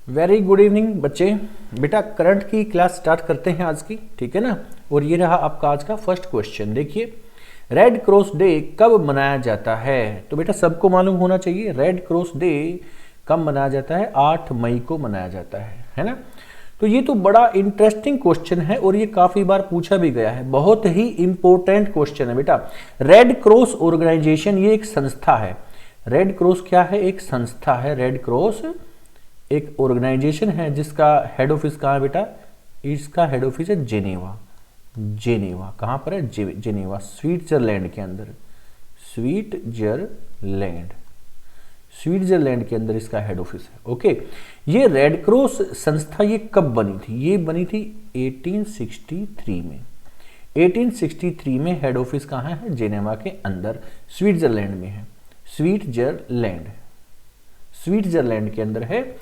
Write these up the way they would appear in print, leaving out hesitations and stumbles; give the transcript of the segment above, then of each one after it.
Very good evening बच्चे। बेटा current की क्लास स्टार्ट करते हैं आज की, ठीक है ना। और ये रहा आपका आज का फर्स्ट क्वेश्चन। देखिए, रेड क्रॉस डे कब मनाया जाता है? तो बेटा सबको मालूम होना चाहिए, रेड क्रॉस डे कब मनाया जाता है? 8 मई को मनाया जाता है ना। तो ये तो बड़ा इंटरेस्टिंग क्वेश्चन है और ये काफी बार पूछा भी गया है, बहुत ही इंपॉर्टेंट क्वेश्चन है बेटा। रेड क्रॉस ऑर्गेनाइजेशन ये एक संस्था है। रेड क्रॉस क्या है? एक संस्था है। रेड क्रॉस एक ऑर्गेनाइजेशन है जिसका हेड ऑफिस कहाँ है बेटा? इसका हेड ऑफिस है जेनेवा। जेनेवा कहाँ पर है? जेनेवा, स्विट्जरलैंड के अंदर। स्विट्जरलैंड के अंदर इसका हेड ऑफिस है। ओके, ये रेड क्रॉस संस्था ये कब बनी थी? ये बनी थी 1863 में। 1863 में हेड ऑफिस कहाँ है? जेनेवा के अंदर, स्विट्जरलैंड में है। स्विट्जरलैंड के अंदर है।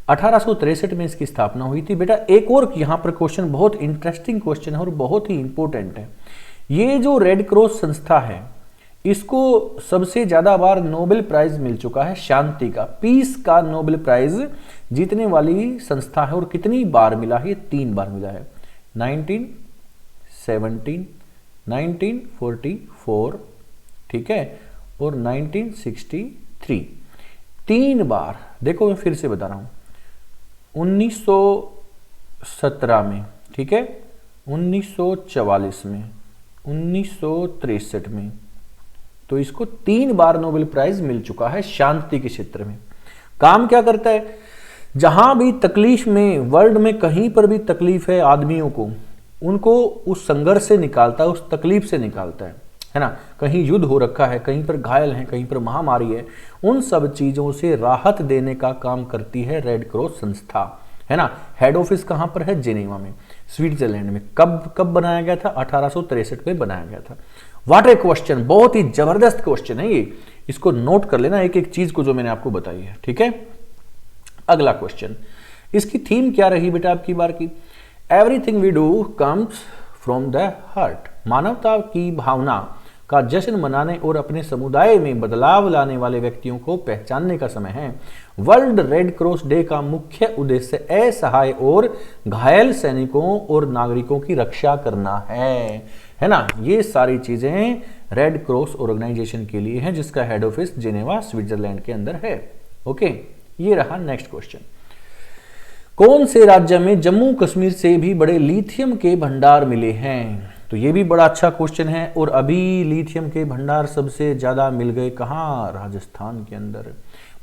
1863 में इसकी स्थापना हुई थी। बेटा एक और यहां पर क्वेश्चन, बहुत इंटरेस्टिंग क्वेश्चन है और बहुत ही इंपॉर्टेंट है। ये जो रेड क्रॉस संस्था है, इसको सबसे ज्यादा बार नोबेल प्राइज मिल चुका है, शांति का, पीस का नोबेल प्राइज जीतने वाली संस्था है। और कितनी बार मिला है? 3 बार मिला है। 1917, 1944, ठीक है, और 1963। 3 बार। देखो मैं फिर से बता रहा हूं, 1917 में, ठीक है, 1944 में, 1963 में। तो इसको 3 बार नोबेल प्राइज मिल चुका है शांति के क्षेत्र में। काम क्या करता है? जहां भी तकलीफ में, वर्ल्ड में कहीं पर भी तकलीफ है आदमियों को, उनको उस संघर्ष से निकालता है, उस तकलीफ से निकालता है ना। कहीं युद्ध हो रखा है, कहीं पर घायल हैं, कहीं पर महामारी है, उन सब चीजों से राहत देने का काम करती है रेड क्रॉस संस्था, है ना। हेड ऑफिस कहां पर है? जेनेवा में, स्विट्जरलैंड में। कब बनाया गया था? 1863 में बनाया गया था। व्हाट ए क्वेश्चन, बहुत ही जबरदस्त क्वेश्चन है ये। इसको नोट कर लेना, एक एक चीज को जो मैंने आपको बताई है, ठीक है। अगला क्वेश्चन, इसकी थीम क्या रही बेटा आपकी बार की? Everything we do comes from the heart. मानवता की भावना का जश्न मनाने और अपने समुदाय में बदलाव लाने वाले व्यक्तियों को पहचानने का समय है। वर्ल्ड रेड क्रॉस डे का मुख्य उद्देश्य असहाय और घायल सैनिकों और नागरिकों की रक्षा करना है ना। ये सारी चीजें रेड क्रॉस ऑर्गेनाइजेशन के लिए हैं, जिसका हेड ऑफिस जेनेवा, स्विट्जरलैंड के अंदर है। ओके, ये रहा नेक्स्ट क्वेश्चन। कौन से राज्य में जम्मू कश्मीर से भी बड़े लिथियम के भंडार मिले हैं? तो ये भी बड़ा अच्छा क्वेश्चन है। और अभी लिथियम के भंडार सबसे ज्यादा मिल गए कहाँ? राजस्थान के अंदर।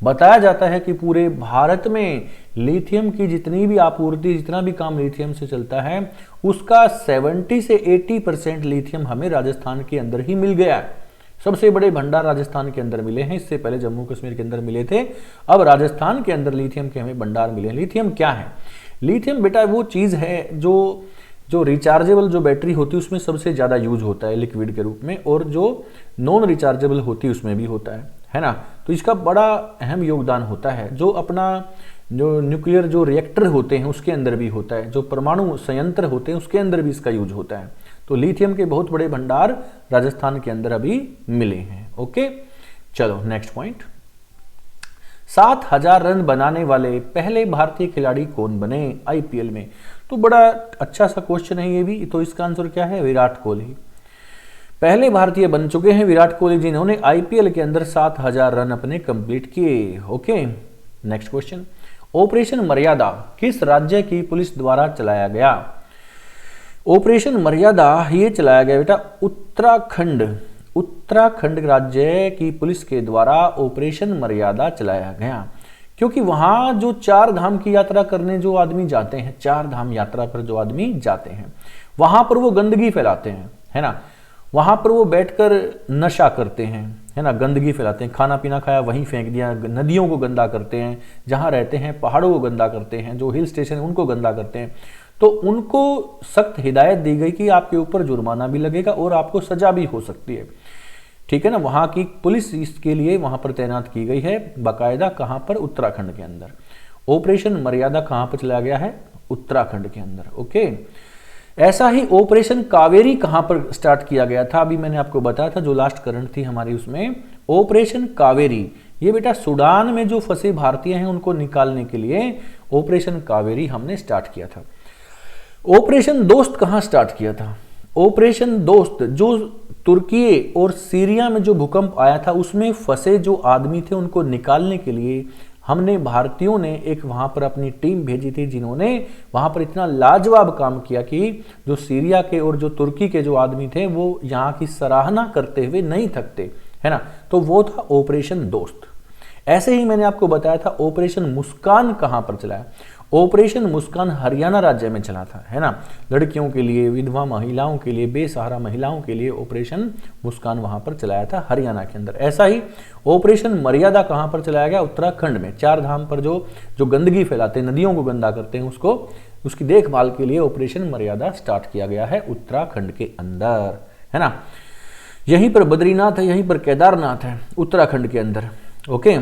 बताया जाता है कि पूरे भारत में लिथियम की जितनी भी आपूर्ति, जितना भी काम लिथियम से चलता है, उसका 70 से 80% लिथियम हमें राजस्थान के अंदर ही मिल गया है। सबसे बड़े भंडार राजस्थान के अंदर मिले हैं। इससे पहले जम्मू कश्मीर के अंदर मिले थे, अब राजस्थान के अंदर लिथियम के हमें भंडार मिले हैं। लिथियम क्या है? लिथियम बेटा वो चीज है जो रिचार्जेबल जो बैटरी होती है उसमें सबसे ज्यादा यूज होता है लिक्विड के रूप में, और जो नॉन रिचार्जेबल होती है उसमें भी होता है ना। तो इसका बड़ा अहम योगदान होता है। जो अपना जो न्यूक्लियर जो रिएक्टर होते हैं उसके अंदर भी होता है, जो परमाणु संयंत्र होते हैं उसके अंदर भी इसका यूज होता है। तो लिथियम के बहुत बड़े भंडार राजस्थान के अंदर अभी मिले हैं। ओके, चलो नेक्स्ट पॉइंट। 7000 रन बनाने वाले पहले भारतीय खिलाड़ी कौन बने आईपीएल में? तो बड़ा अच्छा सा क्वेश्चन है ये भी। तो इसका आंसर क्या है? विराट कोहली पहले भारतीय बन चुके हैं। विराट कोहली जिन्होंने आईपीएल के अंदर 7000 रन अपने कंप्लीट किए। Okay, next question. ऑपरेशन मर्यादा किस राज्य की पुलिस द्वारा चलाया गया? ऑपरेशन मर्यादा ये चलाया गया बेटा उत्तराखंड राज्य की पुलिस के द्वारा ऑपरेशन मर्यादा चलाया गया, क्योंकि वहां जो 4 धाम की यात्रा करने जो आदमी जाते हैं, 4 धाम यात्रा पर जो आदमी जाते हैं, वहां पर वो गंदगी फैलाते हैं, है ना। वहां पर वो बैठकर नशा करते हैं, है ना, गंदगी फैलाते हैं, खाना पीना खाया वहीं फेंक दिया, नदियों को गंदा करते हैं, जहां रहते हैं पहाड़ों को गंदा करते हैं, जो हिल स्टेशन है उनको गंदा करते हैं। तो उनको सख्त हिदायत दी गई कि आपके ऊपर जुर्माना भी लगेगा और आपको सजा भी हो सकती है, ठीक है ना। वहां की पुलिस इसके लिए वहां पर तैनात की गई है बाकायदा। कहां पर? उत्तराखंड के अंदर। ऑपरेशन मर्यादा कहां पर चलाया गया है? उत्तराखंड के अंदर। ओके, ऐसा ही ऑपरेशन कावेरी कहां पर स्टार्ट किया गया था? अभी मैंने आपको बताया था, जो लास्ट करंट थी हमारी उसमें, ऑपरेशन कावेरी ये बेटा सूडान में जो फंसे भारतीय हैं उनको निकालने के लिए ऑपरेशन कावेरी हमने स्टार्ट किया था। ऑपरेशन दोस्त कहां स्टार्ट किया था? ऑपरेशन दोस्त जो तुर्की और सीरिया में जो भूकंप आया था उसमें फंसे जो आदमी थे उनको निकालने के लिए हमने भारतीयों ने एक वहां पर अपनी टीम भेजी थी, जिन्होंने वहां पर इतना लाजवाब काम किया कि जो सीरिया के और जो तुर्की के जो आदमी थे वो यहाँ की सराहना करते हुए नहीं थकते, है ना। तो वो था ऑपरेशन दोस्त। ऐसे ही मैंने आपको बताया था ऑपरेशन मुस्कान कहां पर चला है। ऑपरेशन मुस्कान हरियाणा राज्य में चला था, है ना। लड़कियों के लिए, विधवा महिलाओं के लिए, बेसहारा महिलाओं के लिए ऑपरेशन मुस्कान वहां पर चलाया था हरियाणा के अंदर। ऐसा ही ऑपरेशन मर्यादा कहां पर चलाया गया? उत्तराखंड में। चार धाम पर जो गंदगी फैलाते हैं, नदियों को गंदा करते हैं, उसकी देखभाल के लिए ऑपरेशन मर्यादा स्टार्ट किया गया है उत्तराखंड के अंदर, है ना। यहीं पर बद्रीनाथ है, यहीं पर केदारनाथ है उत्तराखंड के अंदर। ओके,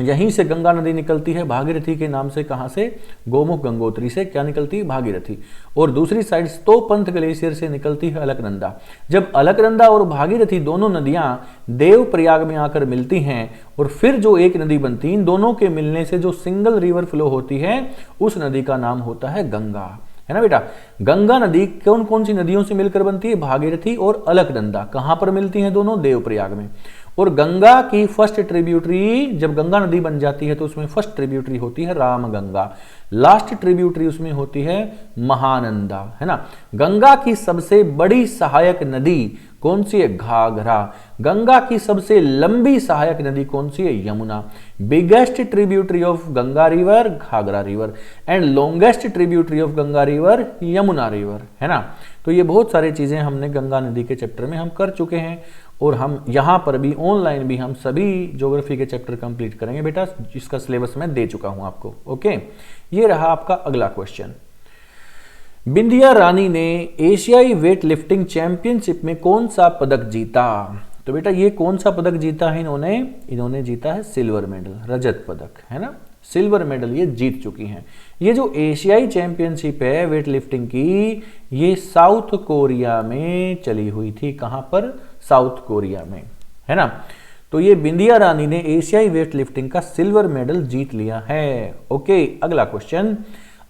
यहीं से गंगा नदी निकलती है भागीरथी के नाम से। कहां से? गोमुख गंगोत्री से क्या निकलती है? भागीरथी। और दूसरी साइड स्तोपंथ ग्लेशियर से निकलती है अलकनंदा। जब अलकनंदा और भागीरथी दोनों नदियां देवप्रयाग में आकर मिलती हैं और फिर जो एक नदी बनती है, इन दोनों के मिलने से जो सिंगल रिवर फ्लो होती है उस नदी का नाम होता है गंगा, है ना बेटा। गंगा नदी कौन कौन सी नदियों से मिलकर बनती है? भागीरथी और अलकनंदा। कहां पर मिलती हैं दोनों? देवप्रयाग में। और गंगा की फर्स्ट ट्रिब्यूटरी, जब गंगा नदी बन जाती है तो उसमें फर्स्ट ट्रिब्यूटरी होती है रामगंगा, लास्ट ट्रिब्यूटरी उसमें होती है महानंदा, है ना। गंगा की सबसे बड़ी सहायक नदी कौन सी है? घाघरा। गंगा की सबसे लंबी सहायक नदी कौन सी है? Yamuna. Biggest tributary of Ganga river Ghaghara river and longest tributary of Ganga river Yamuna river, है ना। तो ये बहुत सारी चीजें हमने गंगा नदी के चैप्टर में हम कर चुके हैं और हम यहाँ पर भी ऑनलाइन भी हम सभी ज्योग्राफी के चैप्टर कंप्लीट करेंगे बेटा, जिसका सिलेबस मैं दे चुका हूं आपको। ओके, ये रहा आपका अगला क्वेश्चन। बिंदिया रानी ने एशियाई वेट लिफ्टिंग चैंपियनशिप में कौन सा पदक जीता? तो बेटा ये कौन सा पदक जीता है इन्होंने जीता है सिल्वर मेडल, रजत पदक, है ना। सिल्वर मेडल ये जीत चुकी हैं। ये जो एशियाई चैंपियनशिप है वेट लिफ्टिंग की, ये साउथ कोरिया में चली हुई थी। कहां पर? साउथ कोरिया में, है ना। तो ये बिंदिया रानी ने एशियाई वेट लिफ्टिंग का सिल्वर मेडल जीत लिया है। ओके, अगला क्वेश्चन।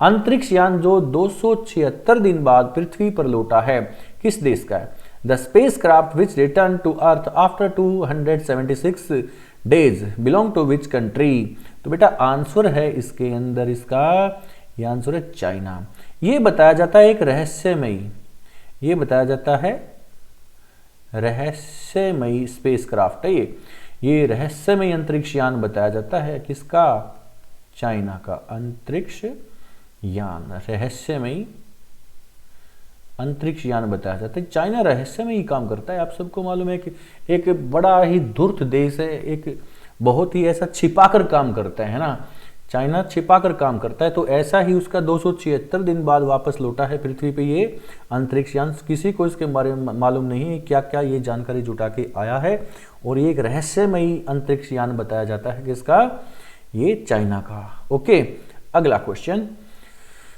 अंतरिक्ष यान जो 276 दिन बाद पृथ्वी पर लौटा है किस देश का है? The spacecraft which return to earth after 276 days belong to which country? तो बेटा आंसर है इसके अंदर इसका, ये आंसर है चाइना। ये बताया जाता है एक रहस्यमयी, ये बताया जाता है रहस्यमयी स्पेस क्राफ्ट है ये रहस्यमयी अंतरिक्ष यान बताया जाता है किसका? चाइना का अंतरिक्ष यान, रहस्यमयी अंतरिक्ष यान बताया जाता है। चाइना रहस्य में ही काम करता है, आप सबको मालूम है कि एक बड़ा ही धूर्त देश है, एक बहुत ही ऐसा छिपाकर काम करता है ना। चाइना छिपाकर काम करता है, तो ऐसा ही उसका 276 दिन बाद वापस लौटा है पृथ्वी पे ये अंतरिक्ष यान। किसी को इसके बारे में मालूम नहीं है क्या क्या ये जानकारी जुटा के आया है, और ये एक रहस्यमयी अंतरिक्ष यान बताया जाता है किसका? ये चाइना का। ओके, अगला क्वेश्चन।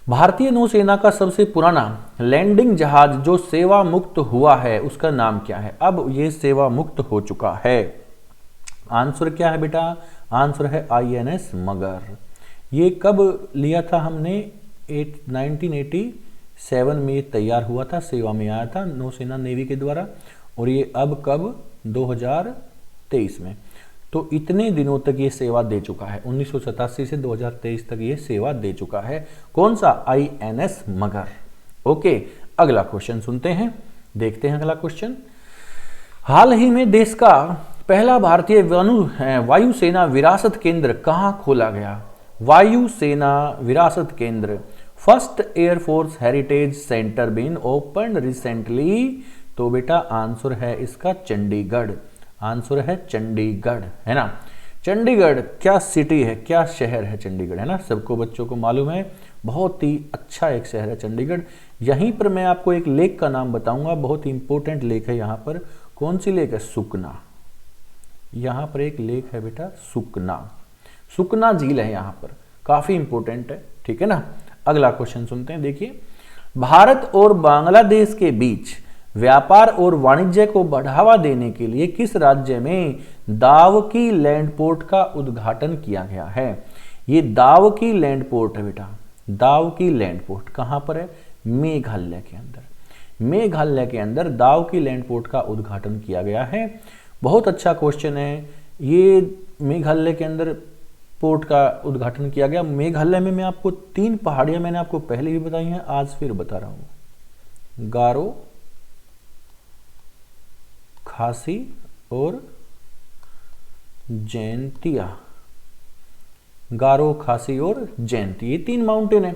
भारतीय नौसेना का सबसे पुराना लैंडिंग जहाज जो सेवा मुक्त हुआ है उसका नाम क्या है? अब ये सेवा मुक्त हो चुका है। आंसर क्या है बेटा? आंसर है INS मगर। ये कब लिया था हमने? 1987 में ये तैयार हुआ था, सेवा में आया था नौसेना नेवी के द्वारा, और ये अब कब? 2023 में। तो इतने दिनों तक ये सेवा दे चुका है, 1987 से 2023 तक ये सेवा दे चुका है। कौन सा? INS मगर। ओके, अगला क्वेश्चन सुनते हैं, देखते हैं अगला क्वेश्चन। हाल ही में देश का पहला भारतीय वायुसेना विरासत केंद्र कहां खोला गया? वायुसेना विरासत केंद्र, first air force heritage centre been open recently. तो बेटा आंसर है इसका चंडीगढ़। आंसर है चंडीगढ़, है ना। चंडीगढ़ क्या सिटी है, क्या शहर है चंडीगढ़, है ना। सबको बच्चों को मालूम है, बहुत ही अच्छा एक शहर है चंडीगढ़। यहीं पर मैं आपको एक लेक का नाम बताऊंगा, बहुत ही इंपॉर्टेंट लेक है यहाँ पर। कौन सी लेक है? सुकना। यहाँ पर एक लेक है बेटा सुकना, सुकना झील है यहाँ पर, काफी इंपॉर्टेंट है, ठीक है ना। अगला क्वेश्चन सुनते हैं, देखिए। भारत और बांग्लादेश के बीच व्यापार और वाणिज्य को बढ़ावा देने के लिए किस राज्य में दावकी लैंड पोर्ट का उद्घाटन किया गया है? ये दाव की लैंड पोर्ट है बेटा, दाव की लैंड पोर्ट कहाँ पर है? मेघालय के अंदर। मेघालय के अंदर दाव की लैंड पोर्ट का उद्घाटन किया गया है। बहुत अच्छा क्वेश्चन है ये। मेघालय के अंदर पोर्ट का उद्घाटन किया गया। मेघालय में मैं आपको 3 पहाड़ियां मैंने आपको पहले भी बताई हैं, आज फिर बता रहा हूं, गारो, खासी और जैंतिया। गारो, खासी और जयंती, ये 3 माउंटेन है।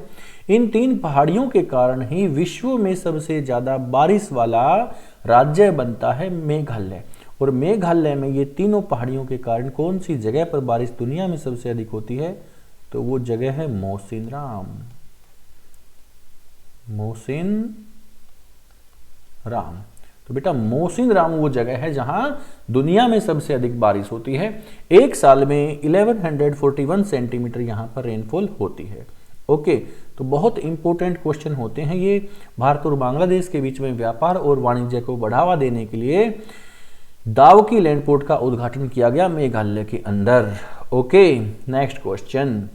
इन 3 पहाड़ियों के कारण ही विश्व में सबसे ज्यादा बारिश वाला राज्य बनता है मेघालय। और मेघालय में ये तीनों पहाड़ियों के कारण कौन सी जगह पर बारिश दुनिया में सबसे अधिक होती है? तो वो जगह है मौसिनराम। मौसिनराम, तो बेटा मौसिनराम वो जगह है जहां दुनिया में सबसे अधिक बारिश होती है। एक साल में 1141 सेंटीमीटर यहां पर रेनफॉल होती है। ओके, तो बहुत इंपॉर्टेंट क्वेश्चन होते हैं ये। भारत और बांग्लादेश के बीच में व्यापार और वाणिज्य को बढ़ावा देने के लिए दाव की लैंड पोर्ट का उद्घाटन किया गया मेघालय के अंदर। ओके, नेक्स्ट क्वेश्चन,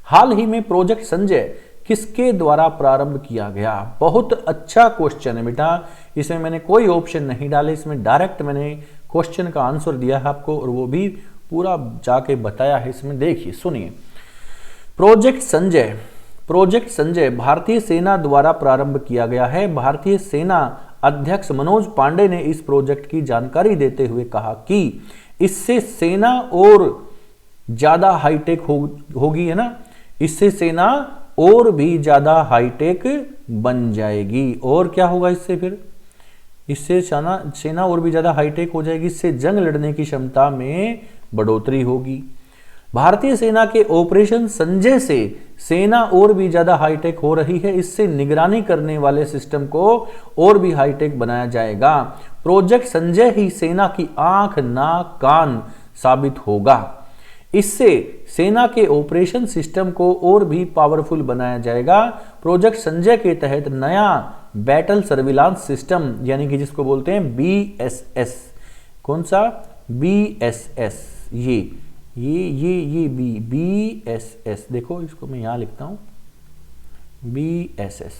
हाल ही में प्रोजेक्ट संजय किसके द्वारा प्रारंभ किया गया? बहुत अच्छा क्वेश्चन है बेटा। इसमें मैंने कोई ऑप्शन नहीं डाले, इसमें डायरेक्ट मैंने क्वेश्चन का आंसर दिया है आपको और वो भी पूरा जाके बताया है। इसमें देखिए, सुनिए, प्रोजेक्ट संजय भारतीय सेना द्वारा प्रारंभ किया गया है। भारतीय सेना अध्यक्ष मनोज पांडे ने इस प्रोजेक्ट की जानकारी देते हुए कहा कि इससे सेना और ज्यादा हाईटेक होगी, है ना, इससे सेना और भी ज्यादा हाईटेक बन जाएगी। और क्या होगा इससे? फिर इससे सेना और भी ज्यादा हाईटेक हो जाएगी, इससे जंग लड़ने की क्षमता में बढ़ोतरी होगी। भारतीय सेना के ऑपरेशन संजय से सेना और भी ज्यादा हाईटेक हो रही है, इससे निगरानी करने वाले सिस्टम को और भी हाईटेक बनाया जाएगा। प्रोजेक्ट संजय ही सेना की आंख, नाक, कान साबित होगा। इससे सेना के ऑपरेशन सिस्टम को और भी पावरफुल बनाया जाएगा। प्रोजेक्ट संजय के तहत नया बैटल सर्विलांस सिस्टम, यानी कि जिसको बोलते हैं BSS, कौन सा? BSS, ये BSS, देखो इसको मैं यहां लिखता हूं, BSS,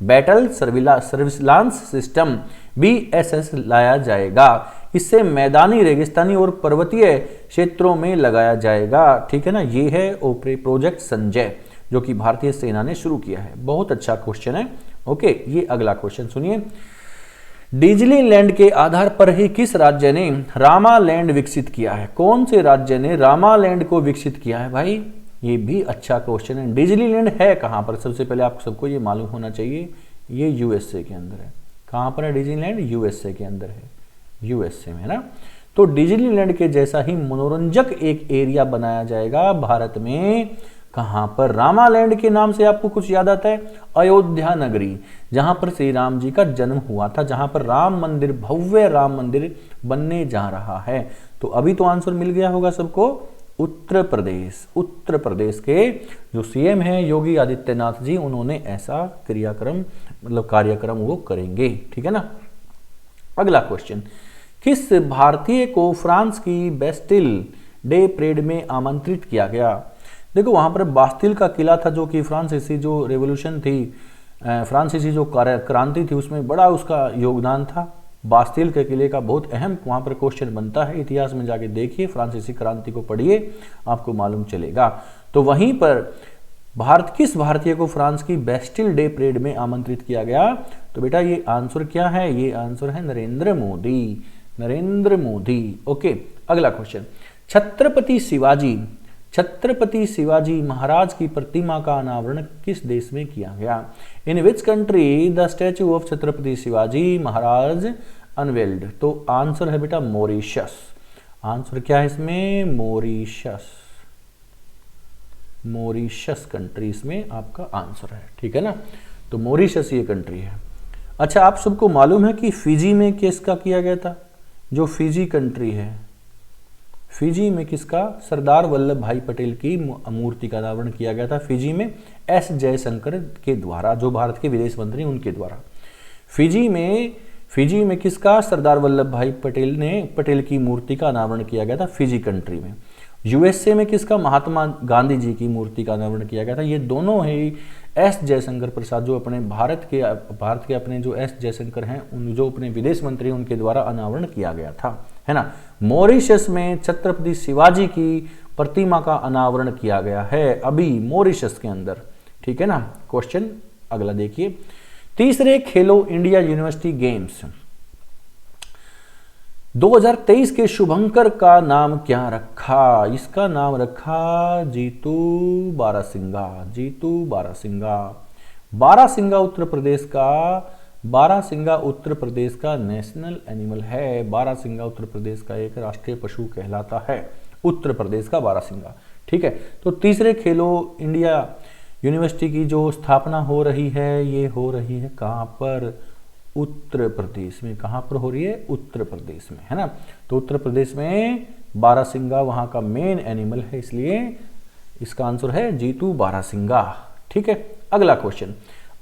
battle surveillance system BSS लाया जाएगा। इससे मैदानी, रेगिस्तानी और पर्वतीय क्षेत्रों में लगाया जाएगा। ठीक है ना, ये है प्रोजेक्ट संजय जो कि भारतीय सेना ने शुरू किया है। बहुत अच्छा क्वेश्चन है। ओके, ये अगला क्वेश्चन सुनिए, डिज्नीलैंड के आधार पर ही किस राज्य ने रामालैंड विकसित किया है? कौन से राज्य ने रामालैंड को विकसित किया है भाई? ये भी अच्छा क्वेश्चन है। डिज्नीलैंड है कहां पर? सबसे पहले आप सबको ये मालूम होना चाहिए, ये USA के अंदर है। कहां पर है डिज्नीलैंड? USA के अंदर है, USA में, है ना। तो डिज्नीलैंड के जैसा ही मनोरंजक एक एरिया बनाया जाएगा भारत में। कहां पर? रामालैंड के नाम से आपको कुछ याद आता है? अयोध्या नगरी, जहां पर श्री राम जी का जन्म हुआ था, जहां पर राम मंदिर, भव्य राम मंदिर बनने जा रहा है। तो अभी तो आंसर मिल गया होगा सबको। उत्तर प्रदेश के जो CM हैं योगी आदित्यनाथ जी, उन्होंने ऐसा कार्यक्रम वो करेंगे। ठीक है ना। अगला क्वेश्चन, किस भारतीय को फ्रांस की बेस्टिल डे परेड में आमंत्रित किया गया? देखो, वहां पर बास्तिल का किला था जो कि फ्रांसीसी जो रेवोल्यूशन थी, फ्रांसीसी जो क्रांति थी, उसमें बड़ा उसका योगदान था। बास्तिल के किले का बहुत अहम वहां पर क्वेश्चन बनता है। इतिहास में जाके देखिए, फ्रांसीसी क्रांति को पढ़िए, आपको मालूम चलेगा। तो वहीं पर किस भारतीय को फ्रांस की बेस्टिल डे परेड में आमंत्रित किया गया? तो बेटा ये आंसर क्या है? ये आंसर है नरेंद्र मोदी। ओके, अगला क्वेश्चन, छत्रपति शिवाजी महाराज की प्रतिमा का अनावरण किस देश में किया गया? In which country the statue of Chhatrapati Shivaji Maharaj unveiled? तो आंसर है बेटा मॉरिशस। आंसर क्या है इसमें? मॉरिशस कंट्री इसमें आपका आंसर है। ठीक है ना। तो मॉरिशस ये कंट्री है। अच्छा, आप सबको मालूम है कि फिजी में किसका किया गया था? जो फिजी कंट्री है, फिजी में किसका? सरदार वल्लभ भाई पटेल की मूर्ति का अनावरण किया गया था फिजी में S जयशंकर के द्वारा, जो भारत के विदेश मंत्री, उनके द्वारा। फिजी में किसका? सरदार वल्लभ भाई पटेल की मूर्ति का अनावरण किया गया था फिजी कंट्री में। यूएसए में किसका, महात्मा गांधी जी की मूर्ति का अनावरण किया गया था। ये दोनों ही एस जयशंकर प्रसाद, जो अपने भारत के अपने जो एस जयशंकर हैं, उन जो अपने विदेश मंत्री हैं, उनके द्वारा अनावरण किया गया था, है ना। मॉरिशस में छत्रपति शिवाजी की प्रतिमा का अनावरण किया गया है अभी मॉरिशस के अंदर, ठीक है ना। क्वेश्चन अगला देखिए, तीसरे खेलो इंडिया यूनिवर्सिटी गेम्स 2023 के शुभंकर का नाम क्या रखा? इसका नाम रखा जीतू बारासिंगा। जीतू बारासिंगा, बारासिंगा उत्तर प्रदेश का, बारासिंगा उत्तर प्रदेश का नेशनल एनिमल है। बारासिंगा उत्तर प्रदेश का एक राष्ट्रीय पशु कहलाता है, उत्तर प्रदेश का बारासिंगा, ठीक है। तो तीसरे खेलो इंडिया यूनिवर्सिटी की जो स्थापना हो रही है, ये हो रही है कहाँ पर? उत्तर प्रदेश में। कहाँ पर हो रही है? उत्तर प्रदेश में, है ना। तो उत्तर प्रदेश में बारासिंगा वहाँ का मेन एनिमल है, इसलिए इसका आंसर है जीतू बारासिंगा, ठीक है। अगला क्वेश्चन,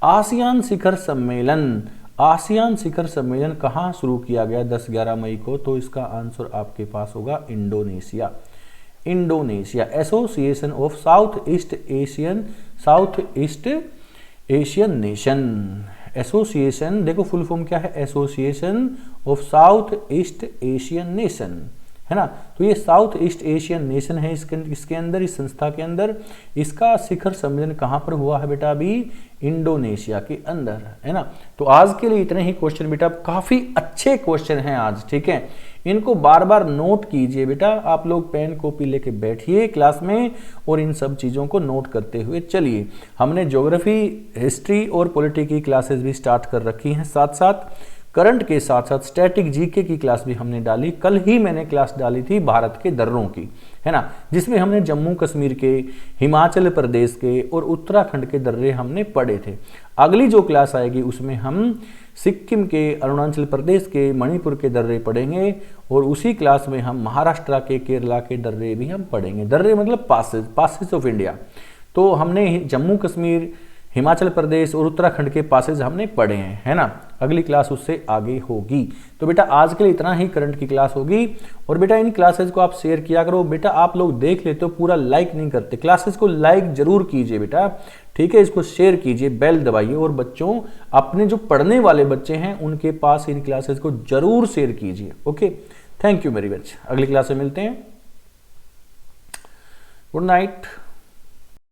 आसियान शिखर सम्मेलन, आसियान शिखर सम्मेलन कहाँ शुरू किया गया 10-11 मई को? तो इसका आंसर आपके पास होगा Indonesia. Indonesia, association of south east Asian nation. Association, देखो फुल फॉर्म क्या है, association of south east Asian nation, है ना। तो ये साउथ ईस्ट एशियन नेशन है इसके अंदर, इस संस्था के अंदर। इसका शिखर सम्मेलन कहाँ पर हुआ है बेटा? अभी इंडोनेशिया के अंदर, है ना। तो आज के लिए इतने ही क्वेश्चन बेटा, काफी अच्छे क्वेश्चन हैं आज, ठीक है। इनको बार बार नोट कीजिए बेटा, आप लोग पेन कॉपी लेके बैठिए क्लास में और इन सब चीज़ों को नोट करते हुए चलिए। हमने ज्योग्राफी, हिस्ट्री और पॉलिटी की क्लासेस भी स्टार्ट कर रखी हैं, साथ साथ करंट के साथ साथ स्टैटिक जीके की क्लास भी हमने डाली। कल ही मैंने क्लास डाली थी भारत के दर्रों की, है ना, जिसमें हमने जम्मू कश्मीर के, हिमाचल प्रदेश के और उत्तराखंड के दर्रे हमने पढ़े थे। अगली जो क्लास आएगी उसमें हम सिक्किम के, अरुणाचल प्रदेश के, मणिपुर के दर्रे पढ़ेंगे और उसी क्लास में हम महाराष्ट्र के, केरला के दर्रे भी हम पढ़ेंगे। दर्रे मतलब पासेज ऑफ इंडिया। तो हमने जम्मू कश्मीर, हिमाचल प्रदेश और उत्तराखंड के पासेज हमने पढ़े हैं, है ना। अगली क्लास उससे आगे होगी। तो बेटा आज के लिए इतना ही करंट की क्लास होगी। और बेटा इन क्लासेज को आप शेयर किया करो। बेटा आप लोग देख लेते हो, पूरा लाइक नहीं करते, क्लासेज को लाइक जरूर कीजिए बेटा, ठीक है। इसको शेयर कीजिए, बेल दबाइए और बच्चों, अपने जो पढ़ने वाले बच्चे हैं उनके पास इन क्लासेज को जरूर शेयर कीजिए। Okay, thank you very much. अगली क्लास में मिलते हैं। Good night.